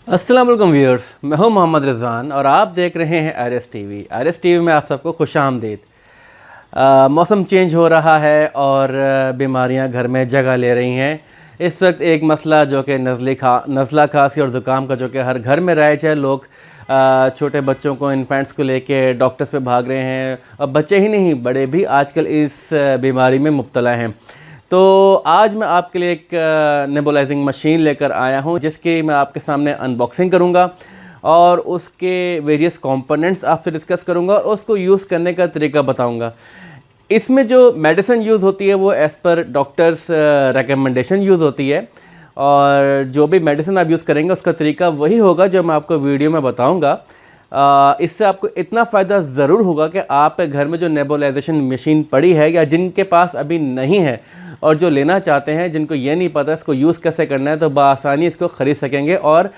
अस्सलाम वालेकुम व्यूअर्स, मैं हूं मोहम्मद रिजवान और आप देख रहे हैं आरएस टीवी। आरएस टीवी में आप सबको खुशामदीद। मौसम चेंज हो रहा है और बीमारियां घर में जगह ले रही हैं। इस वक्त एक मसला जो कि नज़ला खांसी और ज़ुकाम का जो कि हर घर में राइज है। लोग छोटे बच्चों को, इन्फेंट्स को लेके डॉक्टर्स पे भाग रहे हैं और बच्चे ही नहीं, बड़े भी आजकल इस बीमारी में मुब्तला हैं। तो आज मैं आपके लिए एक नेबुलाइजिंग मशीन लेकर आया हूं, जिसकी मैं आपके सामने अनबॉक्सिंग करूंगा और उसके वेरियस कंपोनेंट्स आपसे डिस्कस करूंगा और उसको यूज़ करने का तरीका बताऊंगा। इसमें जो मेडिसिन यूज़ होती है वो as per doctors recommendation use होती है और जो भी मेडिसिन आप यूज़ करेंगे उसका तरीका वही होगा जो मैं आपको वीडियो में बताऊँगा। इससे आपको इतना फ़ायदा ज़रूर होगा कि आपके घर में जो नेबुलाइजेशन मशीन पड़ी है या जिनके पास अभी नहीं है और जो लेना चाहते हैं, जिनको ये नहीं पता इसको यूज़ कैसे करना है, तो बआसानी इसको ख़रीद सकेंगे। और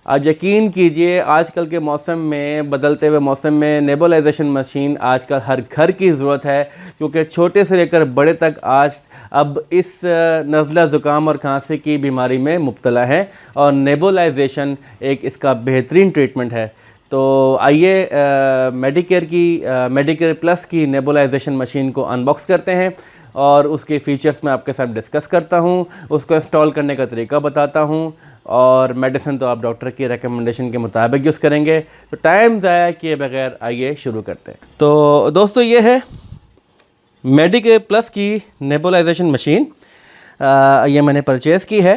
आप यकीन कीजिए, आजकल के मौसम में, बदलते हुए मौसम में नेबुलाइजेशन मशीन आजकल हर घर की ज़रूरत है, क्योंकि छोटे से लेकर बड़े तक आज अब इस नज़ला ज़ुकाम और खांसी की बीमारी में मुब्तला हैं और नेबुलाइजेशन एक इसका बेहतरीन ट्रीटमेंट है। तो आइए मेडिकेयर प्लस की नेबुलाइजेशन मशीन को अनबॉक्स करते हैं और उसके फ़ीचर्स मैं आपके साथ डिस्कस करता हूं, उसको इंस्टॉल करने का तरीका बताता हूं और मेडिसिन तो आप डॉक्टर की रिकमेंडेशन के मुताबिक यूज़ करेंगे। तो टाइम ज़ाया किए बगैर आइए शुरू करते हैं। तो दोस्तों, ये है मेडिकेयर प्लस की नेबुलाइजेशन मशीन। ये मैंने परचेज़ की है।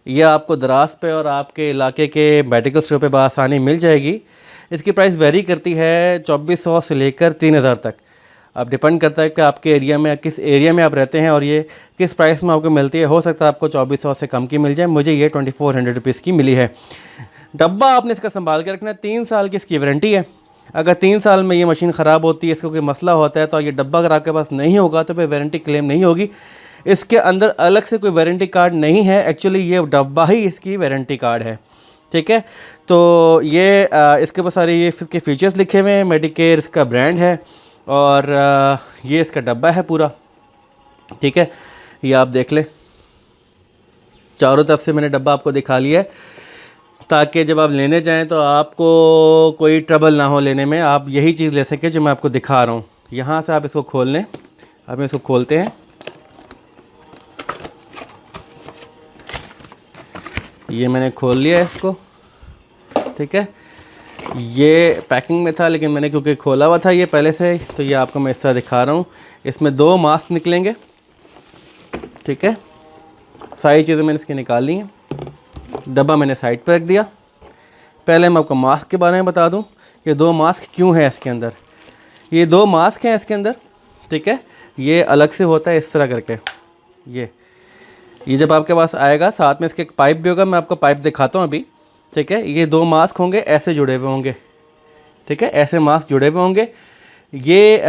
ये आपको दराज पे और आपके इलाके के मेडिकल स्टोर पे बआसानी मिल जाएगी। इसकी प्राइस वेरी करती है 2400 से लेकर 3000 तक। अब डिपेंड करता है कि आपके एरिया में, किस एरिया में आप रहते हैं और ये किस प्राइस में आपको मिलती है। हो सकता है आपको 2400 से कम की मिल जाए। मुझे ये 2400 रुपीज़ की मिली है। डब्बा आपने इसका संभाल के रखना है। 3 साल की इसकी वारंटी है। अगर 3 साल में ये मशीन ख़राब होती है, इसको कोई मसला होता है, तो ये डब्बा अगर आपके पास नहीं होगा तो फिर वारंटी क्लेम नहीं होगी। इसके अंदर अलग से कोई वारंटी कार्ड नहीं है। एक्चुअली ये डब्बा ही इसकी वारंटी कार्ड है। ठीक है, तो ये इसके ऊपर सारे ये इसके फीचर्स लिखे हुए हैं। मेडिकेयर इसका ब्रांड है और ये इसका डब्बा है पूरा। ठीक है, ये आप देख लें। चारों तरफ से मैंने डब्बा आपको दिखा लिया है ताकि जब आप लेने जाएं तो आपको कोई ट्रबल ना हो लेने में, आप यही चीज़ ले सकें जो मैं आपको दिखा रहा हूँ। यहाँ से आप इसको खोल लें। अब इसको खोलते हैं। ये मैंने खोल लिया है इसको। ठीक है, ये पैकिंग में था लेकिन मैंने क्योंकि खोला हुआ था ये पहले से, तो ये आपको मैं इस तरह दिखा रहा हूँ। इसमें 2 मास्क निकलेंगे। ठीक है, सारी चीज़ें मैंने इसकी निकाल ली हैं। डब्बा मैंने साइड पर रख दिया। पहले मैं आपको मास्क के बारे में बता दूँ कि 2 मास्क क्यों हैं इसके अंदर। ये 2 मास्क हैं इसके अंदर। ठीक है, ये अलग से होता है इस तरह करके। ये जब आपके पास आएगा, साथ में इसके एक पाइप भी होगा। मैं आपको पाइप दिखाता हूँ अभी। ठीक है, ये 2 मास्क होंगे, ऐसे जुड़े हुए होंगे। ठीक है, ऐसे मास्क जुड़े हुए होंगे। ये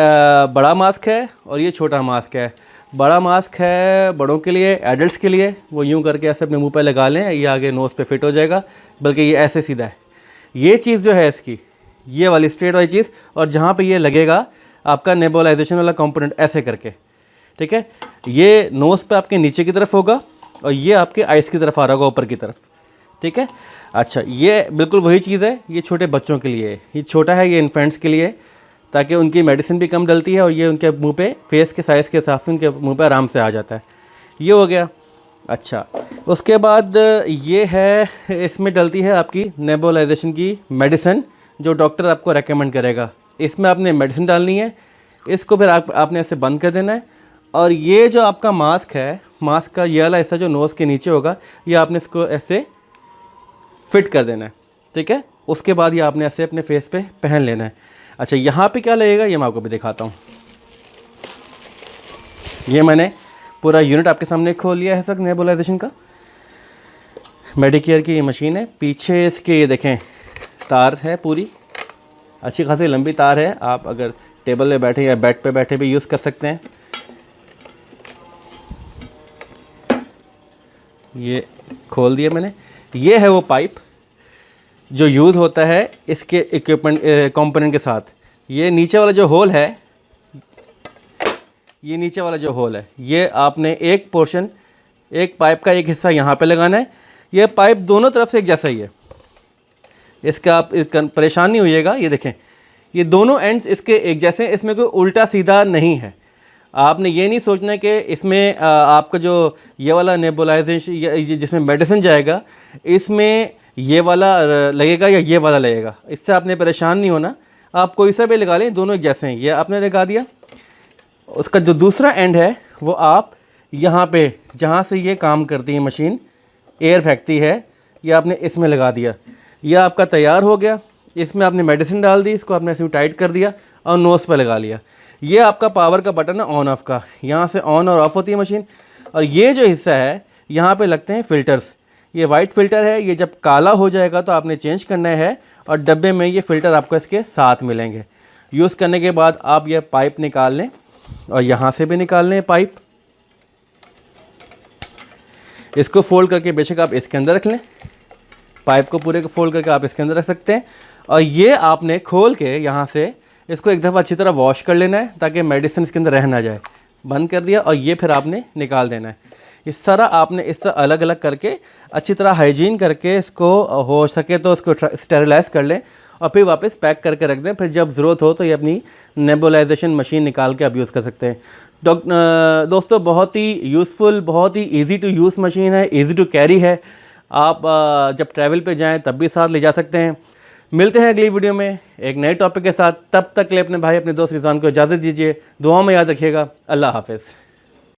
बड़ा मास्क है और ये छोटा मास्क है। बड़ा मास्क है बड़ों के लिए, एडल्ट्स के लिए। वो यूं करके ऐसे अपने मुंह पे लगा लें, ये आगे नोज़ पे फिट हो जाएगा। बल्कि ये ऐसे सीधा है। ये चीज़ जो है इसकी, ये वाली स्ट्रेट वाली चीज़, और जहाँ पर ये लगेगा आपका नेबुलाइजेशन वाला कंपोनेंट ऐसे करके। ठीक है, ये नोज़ पे आपके नीचे की तरफ होगा और ये आपके आइस की तरफ आ रहा होगा, ऊपर की तरफ। ठीक है, अच्छा, ये बिल्कुल वही चीज़ है। ये छोटे बच्चों के लिए है। ये छोटा है, ये इन्फेंट्स के लिए, ताकि उनकी मेडिसिन भी कम डलती है और ये उनके मुंह पे फेस के साइज़ के हिसाब से उनके मुंह पे आराम से आ जाता है। ये हो गया। अच्छा, उसके बाद ये है, इसमें डलती है आपकी नेबुलाइजेशन की मेडिसिन जो डॉक्टर आपको रेकमेंड करेगा। इसमें आपने मेडिसिन डालनी है। इसको फिर आपने ऐसे बंद कर देना है। और ये जो आपका मास्क है, मास्क का ये वाला हिस्सा जो नोज़ के नीचे होगा, ये आपने इसको ऐसे फिट कर देना है। ठीक है, उसके बाद ये आपने ऐसे अपने फेस पे पहन लेना है। अच्छा, यहाँ पे क्या लगेगा ये मैं आपको भी दिखाता हूँ। ये मैंने पूरा यूनिट आपके सामने खोल लिया है सर, नेबुलाइजेशन का। मेडिकेयर की ये मशीन है। पीछे इसके ये देखें तार है, पूरी अच्छी खासी लंबी तार है। आप अगर टेबल पे बैठे या बेड पे बैठे भी यूज़ कर सकते हैं। ये खोल दिया मैंने। ये है वो पाइप जो यूज़ होता है इसके इक्विपमेंट कंपोनेंट के साथ। ये नीचे वाला जो होल है, ये आपने एक पोर्शन, एक पाइप का एक हिस्सा यहाँ पे लगाना है। ये पाइप दोनों तरफ से एक जैसा ही है। इसका आप परेशान नहीं होइएगा। ये देखें, ये दोनों एंड्स इसके एक जैसे, इसमें कोई उल्टा सीधा नहीं है। आपने ये नहीं सोचना कि इसमें आपका जो ये वाला नेबुलाइजेशन जिसमें मेडिसिन जाएगा, इसमें ये वाला लगेगा या ये वाला लगेगा, इससे आपने परेशान नहीं होना। आप कोई सा भी लगा लें, दोनों एक जैसे हैं। ये आपने लगा दिया, उसका जो दूसरा एंड है वो आप यहाँ पे जहाँ से ये काम करती है मशीन, एयर फेंकती है, ये आपने इसमें लगा दिया। यह आपका तैयार हो गया। इसमें आपने मेडिसिन डाल दी, इसको आपने ऐसे टाइट कर दिया और नोज़ पे लगा लिया। ये आपका पावर का बटन है ऑन ऑफ का, यहाँ से ऑन और ऑफ होती है मशीन। और ये जो हिस्सा है यहाँ पे लगते हैं फ़िल्टर्स। ये वाइट फ़िल्टर है, ये जब काला हो जाएगा तो आपने चेंज करना है, और डब्बे में ये फ़िल्टर आपको इसके साथ मिलेंगे। यूज़ करने के बाद आप ये पाइप निकाल लें, और यहाँ से भी निकाल लें पाइप। इसको फोल्ड करके बेशक आप इसके अंदर रख लें, पाइप को पूरे को फोल्ड करके आप इसके अंदर रख सकते हैं। और ये आपने खोल के यहाँ से इसको एक दफ़ा अच्छी तरह वॉश कर लेना है ताकि मेडिसिन इसके अंदर रह ना जाए। बंद कर दिया, और ये फिर आपने निकाल देना है। इस तरह आपने इस तरह अलग अलग करके अच्छी तरह हाइजीन करके इसको हो सके तो उसको स्टेरिलाइज कर लें, और फिर वापस पैक करके रख दें। फिर जब ज़रूरत हो तो ये अपनी नेबुलाइजेशन मशीन निकाल के आप यूज़ कर सकते हैं। दोस्तों, बहुत ही यूज़फुल, बहुत ही ईज़ी टू यूज़ मशीन है, ईज़ी टू कैरी है। आप जब ट्रैवल पे जाएं तब भी साथ ले जा सकते हैं। मिलते हैं अगली वीडियो में एक नए टॉपिक के साथ। तब तक के लिए अपने भाई अपने दोस्त रिजवान को इजाज़त दीजिए। दुआ में याद रखिएगा। अल्लाह हाफ़िज़।